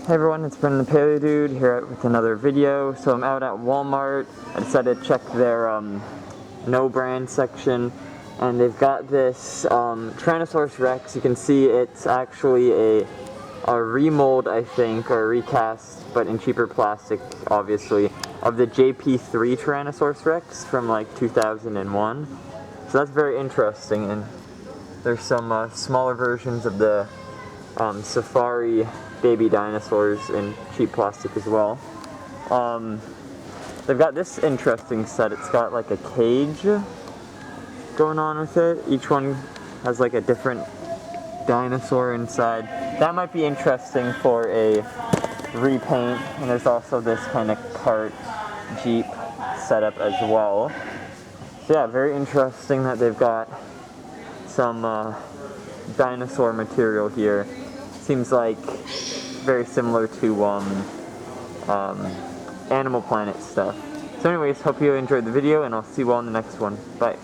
Hey everyone, it's Brendan the Paleo Dude here with another video. So I'm out at Walmart. I decided to check their no brand section, and they've got this Tyrannosaurus Rex. You can see it's actually a remold, I think, or a recast, but in cheaper plastic, obviously, of the JP3 Tyrannosaurus Rex from like 2001. So that's very interesting, and there's some smaller versions of the Safari baby dinosaurs in cheap plastic as well. They've got this interesting set. It's got like a cage going on with it. Each one has like a different dinosaur inside. That might be interesting for a repaint. And there's also this kind of cart Jeep setup as well. So yeah, very interesting that they've got some dinosaur material here. Seems like very similar to Animal Planet stuff. So anyways, hope you enjoyed the video, and I'll see you all in the next one. Bye.